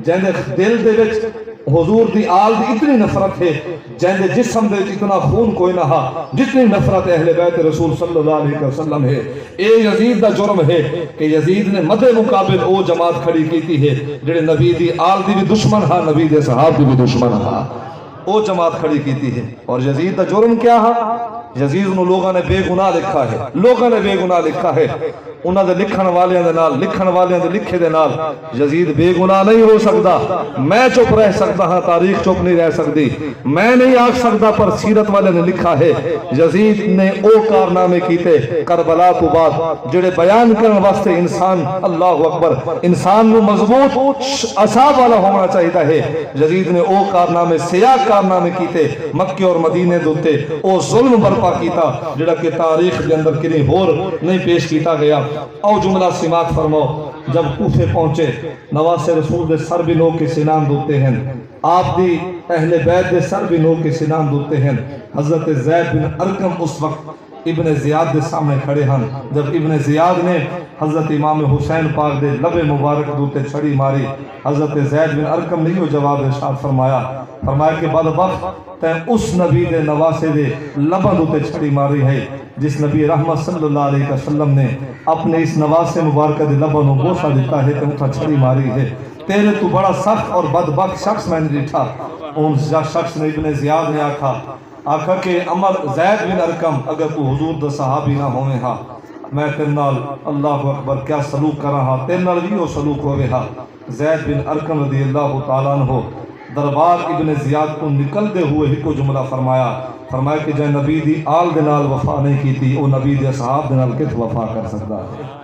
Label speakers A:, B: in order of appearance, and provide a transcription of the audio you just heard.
A: جہندے دل دے وچ حضور دی آل دی اتنی نفرت ہے، جہندے جسم دے وچ اتنا خون کوئی نہ ہا جتنی نفرت اہل بیت رسول صلی اللہ علیہ وسلم ہے۔ اے یزید دا جرم ہے کہ یزید نے مد مقابل او جماعت کھڑی کیتی ہے جڑے نبی دی آل دی بھی دشمن ہا، نبی دے صحاب دی بھی دشمن ہا، او جماعت کھڑی کیتی ہے۔ اور یزید دا جرم کیا ہا؟ یزید نو لوگاں نے بے گناہ لکھا ہے، لوگاں نے بے گناہ لکھا ہے، انہاں دے لکھن والیاں دے نال، لکھن والیاں دے لکھے دے نال یزید بے گناہ نہیں ہو سکتا۔ میں چپ رہ سکتا ہاں، تاریخ چپ نہیں رہ سکتی، میں نہیں آکھ سکتا، پر سیرت والے نے لکھا ہے یزید نے او کارنامے کیتے کربلا تو بعد جڑے بیان کرن واسطے انسان، اللہ اکبر، انسان نو مضبوط اعصاب والا ہونا چاہیے ہے۔ یزید نے او کارنامے، سیاہ کارنامے کیتے مکے اور مدینے دوتے، او ظلم برپا کیتا جڑا کہ تاریخ کے اندر کنی ہور نہیں پیش کیتا گیا۔ او جملہ سماعت فرماؤ، جب کوفے پہنچے نواسے رسول دے سر بھی لوگ کے سنان دوتے ہیں، آپ دی اہل بیت دے سر بھی لوگ کے سنان دوتے ہیں۔ حضرت زید بن ارقم اس وقت ابن زیاد دے سامنے کھڑے ہیں، جب ابن زیاد نے حضرت امام حسین پاک دے لب مبارک دوتے چھڑی ماری، حضرت زید بن ارقم نے یہ جواب ارشاد فرمایا کہ بدبخت تے اس نبی دے نواسے دے لباں دوتے چھڑی ماری ہے جس نبی رحمت صلی اللہ علیہ وسلم نے اپنے اس نواسے مبارکہ دے لباں نو بوسہ دیتا ہے تے اتھا چھڑی ماری ہے۔ تیرے تو بڑا سخت اور بدبخت شخص میں نے دیکھا۔ ان شخص نے ابن زیاد نے آکھا کہ عمر زید بن ارقم اگر تو حضور دا صحابی نہ ہوئے ہاں میں تیرے نال اللہ اکبر کیا سلوک کر رہا، تیرے نال بھی وہ سلوک ہوئے ہاں۔ زید بن ارقم رضی اللہ تعالیٰ عنہ دربار ابن زیاد کو نکل دے ہوئے ہی کو جملہ فرمایا کہ جے نبی دی آل دے نال وفا نہیں کی تھی، او نبی دے صحاب دے نال کت وفا کر سکتا ہے۔